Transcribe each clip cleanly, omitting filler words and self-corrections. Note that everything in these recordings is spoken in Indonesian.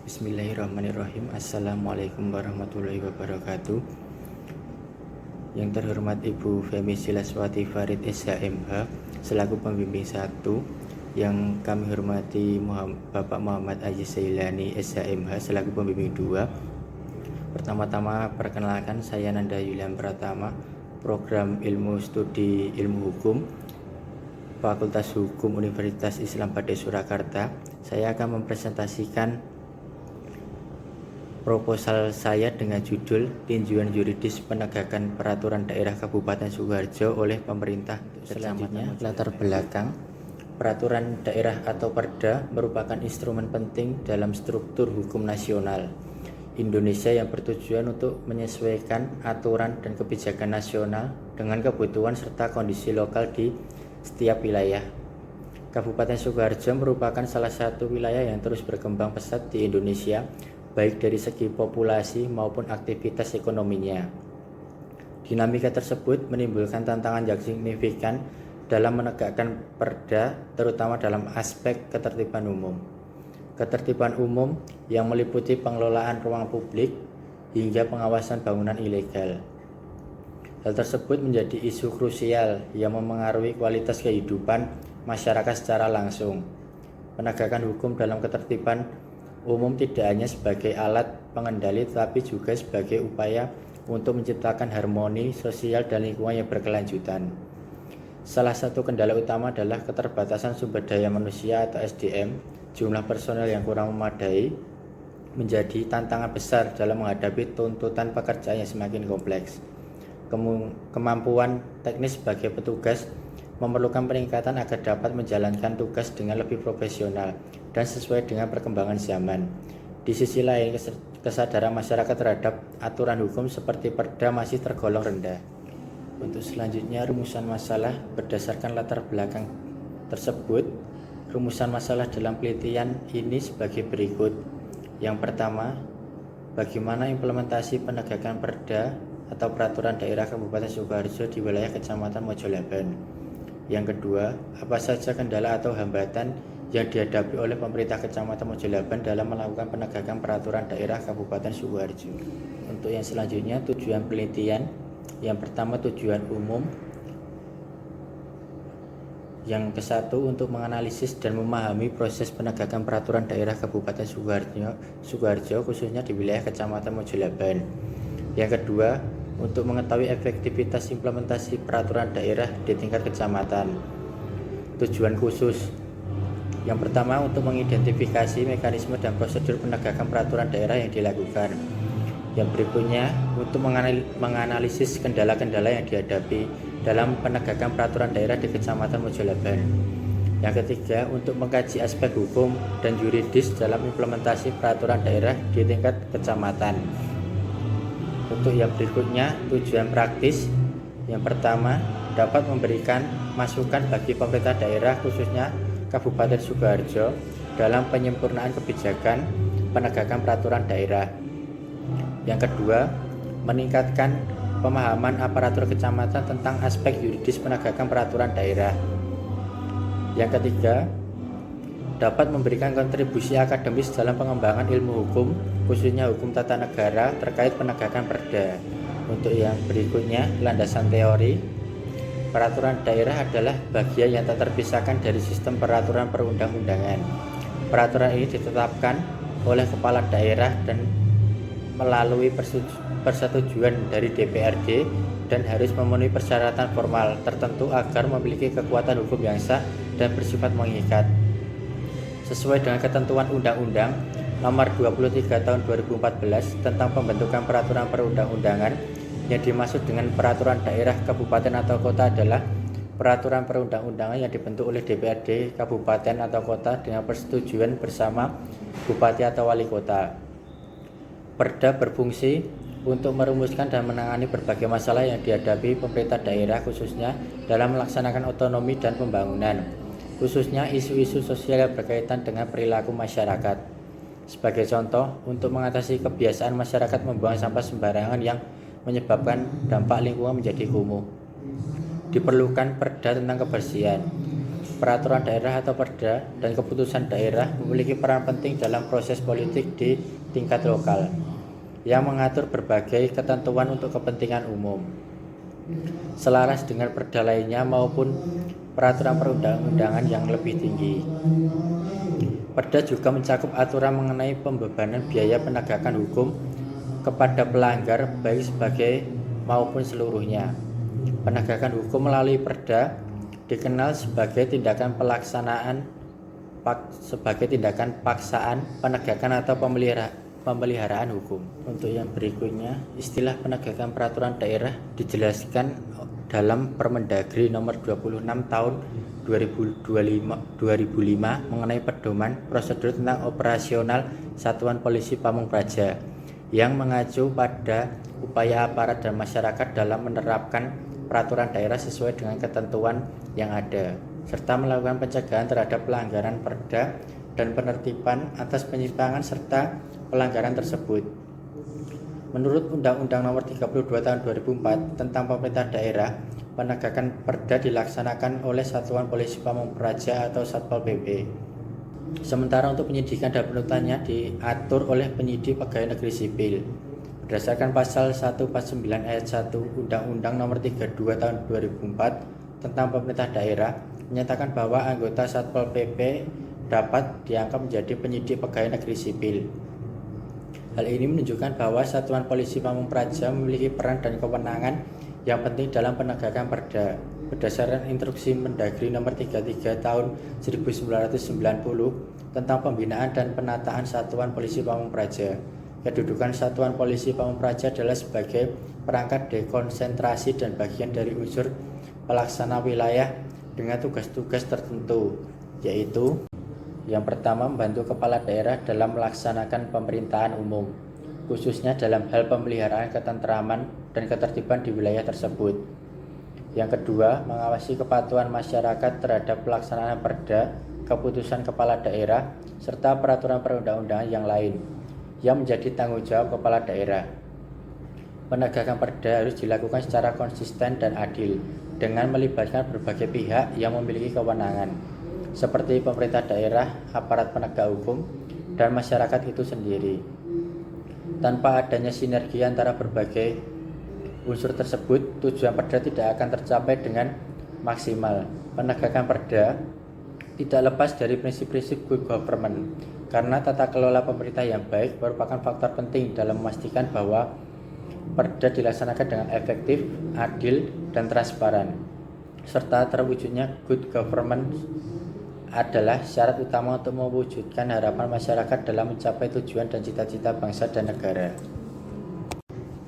Bismillahirrahmanirrahim. Assalamualaikum warahmatullahi wabarakatuh. Yang terhormat Ibu Femi Silaswati Farid SHMH selaku pembimbing 1, yang kami hormati Bapak Muhammad Aziz Zailani SHMH selaku pembimbing 2. Pertama-tama perkenalkan, saya Nanda Yulian Pratama, program ilmu studi ilmu hukum, Fakultas Hukum Universitas Islam Badai Surakarta. Saya akan mempresentasikan proposal saya dengan judul Tinjauan Yuridis Penegakan Peraturan Daerah Kabupaten Sukoharjo oleh Pemerintah. Selanjutnya, latar belakang. Peraturan daerah atau Perda merupakan instrumen penting dalam struktur hukum nasional Indonesia yang bertujuan untuk menyesuaikan aturan dan kebijakan nasional dengan kebutuhan serta kondisi lokal di setiap wilayah. Kabupaten Sukoharjo merupakan salah satu wilayah yang terus berkembang pesat di Indonesia, baik dari segi populasi maupun aktivitas ekonominya. Dinamika tersebut menimbulkan tantangan yang signifikan dalam menegakkan perda, terutama dalam aspek ketertiban umum. Ketertiban umum yang meliputi pengelolaan ruang publik hingga pengawasan bangunan ilegal. Hal tersebut menjadi isu krusial yang memengaruhi kualitas kehidupan masyarakat secara langsung. Penegakan hukum dalam ketertiban umum tidak hanya sebagai alat pengendali, tetapi juga sebagai upaya untuk menciptakan harmoni sosial dan lingkungan yang berkelanjutan. Salah satu kendala utama adalah keterbatasan sumber daya manusia atau SDM. Jumlah personel yang kurang memadai menjadi tantangan besar dalam menghadapi tuntutan pekerjaan yang semakin kompleks. Kemampuan teknis sebagai petugas memerlukan peningkatan agar dapat menjalankan tugas dengan lebih profesional dan sesuai dengan perkembangan zaman. Di sisi lain, kesadaran masyarakat terhadap aturan hukum seperti perda masih tergolong rendah. Untuk selanjutnya, rumusan masalah berdasarkan latar belakang tersebut. Rumusan masalah dalam penelitian ini sebagai berikut. Yang pertama, bagaimana implementasi penegakan perda atau peraturan daerah Kabupaten Sukoharjo di wilayah Kecamatan Mojolaban. Yang kedua, apa saja kendala atau hambatan yang dihadapi oleh pemerintah Kecamatan Mojolaban dalam melakukan penegakan peraturan daerah Kabupaten Sukoharjo. Untuk yang selanjutnya, tujuan penelitian. Yang pertama, tujuan umum. Yang ke-1, untuk menganalisis dan memahami proses penegakan peraturan daerah Kabupaten Sukoharjo khususnya di wilayah Kecamatan Mojolaban. Yang kedua, untuk mengetahui efektivitas implementasi peraturan daerah di tingkat kecamatan. Tujuan khusus. Yang pertama, untuk mengidentifikasi mekanisme dan prosedur penegakan peraturan daerah yang dilakukan. Yang berikutnya, untuk menganalisis kendala-kendala yang dihadapi dalam penegakan peraturan daerah di Kecamatan Mojolaban. Yang ketiga, untuk mengkaji aspek hukum dan yuridis dalam implementasi peraturan daerah di tingkat kecamatan. Untuk yang berikutnya, tujuan praktis. Yang pertama, dapat memberikan masukan bagi pemerintah daerah khususnya Kabupaten Sukoharjo dalam penyempurnaan kebijakan penegakan peraturan daerah. Yang kedua, meningkatkan pemahaman aparatur kecamatan tentang aspek yuridis penegakan peraturan daerah. Yang ketiga, dapat memberikan kontribusi akademis dalam pengembangan ilmu hukum, khususnya hukum tata negara terkait penegakan perda. Untuk yang berikutnya, landasan teori. Peraturan daerah adalah bagian yang tak terpisahkan dari sistem peraturan perundang-undangan. Peraturan ini ditetapkan oleh kepala daerah dan melalui persetujuan dari DPRD dan harus memenuhi persyaratan formal tertentu agar memiliki kekuatan hukum yang sah dan bersifat mengikat. Sesuai dengan ketentuan Undang-Undang Nomor 23 Tahun 2014 tentang pembentukan peraturan perundang-undangan, yang dimaksud dengan peraturan daerah kabupaten atau kota adalah peraturan perundang-undangan yang dibentuk oleh DPRD kabupaten atau kota dengan persetujuan bersama bupati atau wali kota. Perda berfungsi untuk merumuskan dan menangani berbagai masalah yang dihadapi pemerintah daerah khususnya dalam melaksanakan otonomi dan pembangunan, khususnya isu-isu sosial yang berkaitan dengan perilaku masyarakat. Sebagai contoh, untuk mengatasi kebiasaan masyarakat membuang sampah sembarangan yang menyebabkan dampak lingkungan menjadi kumuh, diperlukan perda tentang kebersihan. peraturan daerah atau perda dan keputusan daerah memiliki peran penting dalam proses politik di tingkat lokal yang mengatur berbagai ketentuan untuk kepentingan umum. Selaras dengan perda lainnya maupun peraturan perundang-undangan yang lebih tinggi. Perda juga mencakup aturan mengenai pembebanan biaya penegakan hukum kepada pelanggar baik sebagai maupun seluruhnya. Penegakan hukum melalui perda dikenal sebagai tindakan paksaan penegakan atau pemeliharaan hukum. Untuk yang berikutnya, istilah penegakan peraturan daerah dijelaskan dalam Permendagri nomor 26 tahun 2005 mengenai pedoman prosedur tentang operasional Satuan Polisi Pamung Praja yang mengacu pada upaya aparat dan masyarakat dalam menerapkan peraturan daerah sesuai dengan ketentuan yang ada, serta melakukan pencegahan terhadap pelanggaran perda dan penertiban atas penyimpangan serta pelanggaran tersebut. Menurut Undang-Undang Nomor 32 Tahun 2004 tentang Pemerintah Daerah, penegakan perda dilaksanakan oleh Satuan Polisi Pamung Praja atau Satpol PP. Sementara untuk penyidikan dan penuntutannya diatur oleh penyidik pegawai negeri sipil. Berdasarkan pasal 149 ayat 1 Undang-Undang Nomor 32 Tahun 2004 tentang Pemerintah Daerah menyatakan bahwa anggota Satpol PP dapat diangkat menjadi penyidik pegawai negeri sipil. Hal ini menunjukkan bahwa Satuan Polisi Pamung Praja memiliki peran dan kewenangan yang penting dalam penegakan perda. Berdasarkan instruksi Mendagri nomor 33 tahun 1990 tentang pembinaan dan penataan Satuan Polisi Pamung Praja. Kedudukan Satuan Polisi Pamung Praja adalah sebagai perangkat dekonsentrasi dan bagian dari unsur pelaksana wilayah dengan tugas-tugas tertentu, yaitu yang pertama, membantu kepala daerah dalam melaksanakan pemerintahan umum, khususnya dalam hal pemeliharaan ketentraman dan ketertiban di wilayah tersebut. Yang kedua, mengawasi kepatuhan masyarakat terhadap pelaksanaan perda, keputusan kepala daerah, serta peraturan perundang-undangan yang lain yang menjadi tanggung jawab kepala daerah. Penegakan perda harus dilakukan secara konsisten dan adil dengan melibatkan berbagai pihak yang memiliki kewenangan, seperti pemerintah daerah, aparat penegak hukum, dan masyarakat itu sendiri. Tanpa adanya sinergi antara berbagai unsur tersebut, tujuan perda tidak akan tercapai dengan maksimal. Penegakan perda tidak lepas dari prinsip-prinsip good government, karena tata kelola pemerintah yang baik merupakan faktor penting dalam memastikan bahwa perda dilaksanakan dengan efektif, adil, dan transparan, serta terwujudnya good government adalah syarat utama untuk mewujudkan harapan masyarakat dalam mencapai tujuan dan cita-cita bangsa dan negara.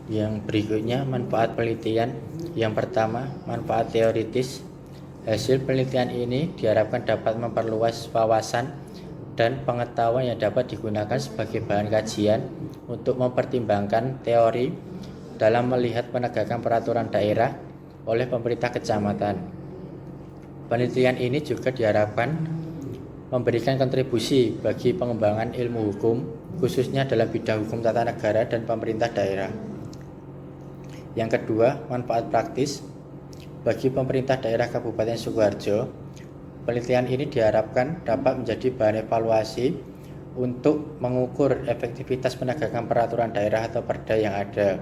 Yang berikutnya, manfaat penelitian. Yang pertama, manfaat teoritis. Hasil penelitian ini diharapkan dapat memperluas wawasan dan pengetahuan yang dapat digunakan sebagai bahan kajian untuk mempertimbangkan teori dalam melihat penegakan peraturan daerah oleh pemerintah kecamatan. Penelitian ini juga diharapkan memberikan kontribusi bagi pengembangan ilmu hukum, khususnya dalam bidang hukum tata negara dan pemerintah daerah. Yang kedua, manfaat praktis. Bagi pemerintah daerah Kabupaten Sukoharjo, penelitian ini diharapkan dapat menjadi bahan evaluasi untuk mengukur efektivitas penegakan peraturan daerah atau perda yang ada,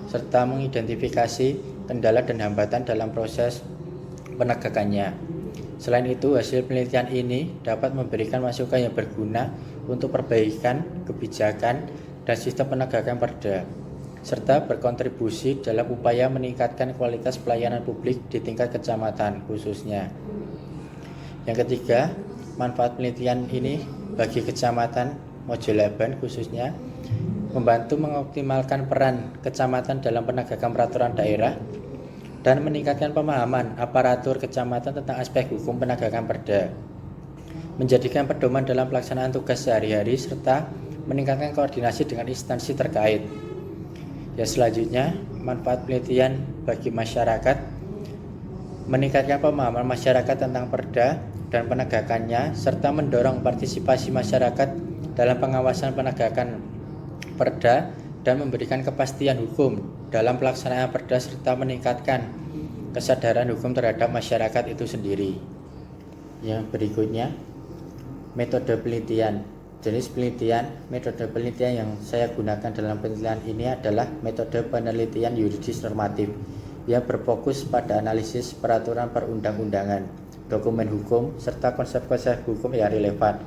serta mengidentifikasi kendala dan hambatan dalam proses penegakannya. Selain itu, hasil penelitian ini dapat memberikan masukan yang berguna untuk perbaikan kebijakan dan sistem penegakan perda, serta berkontribusi dalam upaya meningkatkan kualitas pelayanan publik di tingkat kecamatan khususnya. Yang ketiga, manfaat penelitian ini bagi Kecamatan Mojolaban khususnya membantu mengoptimalkan peran kecamatan dalam penegakan peraturan daerah dan meningkatkan pemahaman aparatur kecamatan tentang aspek hukum penegakan perda, menjadikan pedoman dalam pelaksanaan tugas sehari-hari serta meningkatkan koordinasi dengan instansi terkait. Selanjutnya, manfaat penelitian bagi masyarakat, meningkatkan pemahaman masyarakat tentang perda dan penegakannya, serta mendorong partisipasi masyarakat dalam pengawasan penegakan perda dan memberikan kepastian hukum dalam pelaksanaan perda serta meningkatkan kesadaran hukum terhadap masyarakat itu sendiri. Yang berikutnya, metode penelitian. Jenis penelitian, metode penelitian yang saya gunakan dalam penelitian ini adalah metode penelitian yuridis normatif yang berfokus pada analisis peraturan perundang-undangan, dokumen hukum, serta konsep-konsep hukum yang relevan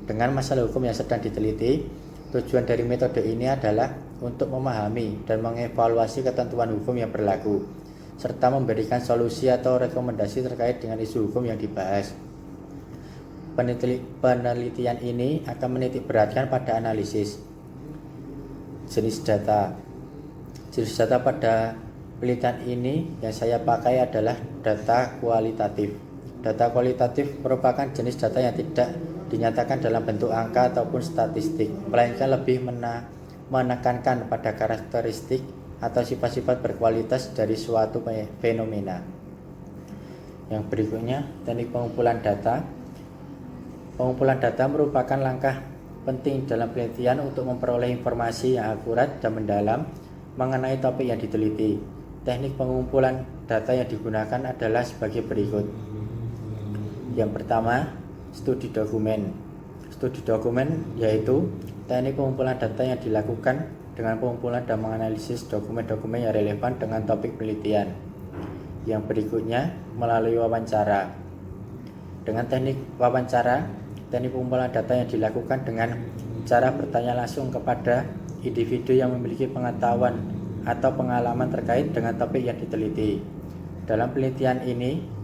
dengan masalah hukum yang sedang diteliti. Tujuan dari metode ini adalah untuk memahami dan mengevaluasi ketentuan hukum yang berlaku, serta memberikan solusi atau rekomendasi terkait dengan isu hukum yang dibahas. Penelitian ini akan menitik beratkan pada analisis jenis data. Jenis data pada penelitian ini yang saya pakai adalah data kualitatif. Data kualitatif merupakan jenis data yang tidak dinyatakan dalam bentuk angka ataupun statistik, melainkan lebih menekankan pada karakteristik atau sifat-sifat berkualitas dari suatu fenomena. Yang berikutnya, teknik pengumpulan data. Pengumpulan data merupakan langkah penting dalam penelitian untuk memperoleh informasi yang akurat dan mendalam mengenai topik yang diteliti. Teknik pengumpulan data yang digunakan adalah sebagai berikut. Yang pertama, studi dokumen. Studi dokumen yaitu teknik pengumpulan data yang dilakukan dengan pengumpulan dan menganalisis dokumen-dokumen yang relevan dengan topik penelitian. Yang berikutnya, melalui wawancara. Dengan teknik wawancara, teknik pengumpulan data yang dilakukan dengan cara bertanya langsung kepada individu yang memiliki pengetahuan atau pengalaman terkait dengan topik yang diteliti. Dalam penelitian ini,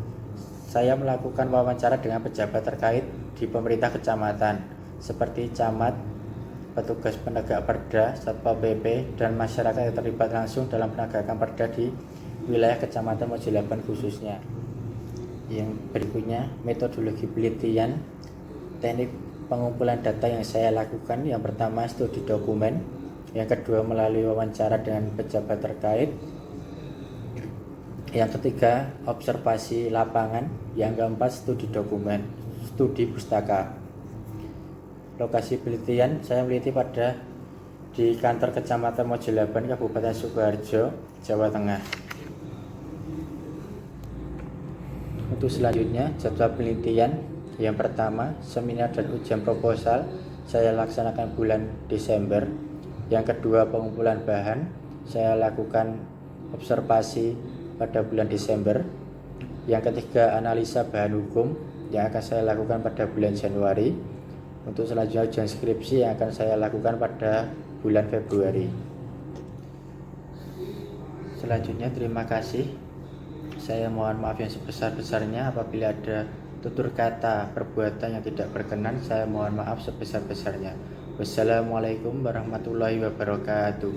saya melakukan wawancara dengan pejabat terkait di pemerintah kecamatan, seperti camat, petugas penegak perda, Satpol PP, dan masyarakat yang terlibat langsung dalam penegakan perda di wilayah Kecamatan Mojilaban khususnya. Yang berikutnya, metodologi penelitian. Teknik pengumpulan data yang saya lakukan, yang pertama studi dokumen, yang kedua melalui wawancara dengan pejabat terkait, yang ketiga observasi lapangan, yang keempat studi dokumen, studi pustaka. Lokasi penelitian saya meneliti di kantor Kecamatan Mojilaban, Kabupaten Sukoharjo, Jawa Tengah. Untuk selanjutnya, jadwal penelitian. Yang pertama, seminar dan ujian proposal saya laksanakan bulan Desember. Yang kedua, pengumpulan bahan saya lakukan observasi pada bulan Desember. Yang ketiga, analisa bahan hukum yang akan saya lakukan pada bulan Januari. Untuk selanjutnya, ujian skripsi yang akan saya lakukan pada bulan Februari. Selanjutnya, terima kasih. Saya mohon maaf yang sebesar-besarnya apabila ada tutur kata perbuatan yang tidak berkenan. Saya mohon maaf sebesar-besarnya. Wassalamualaikum warahmatullahi wabarakatuh.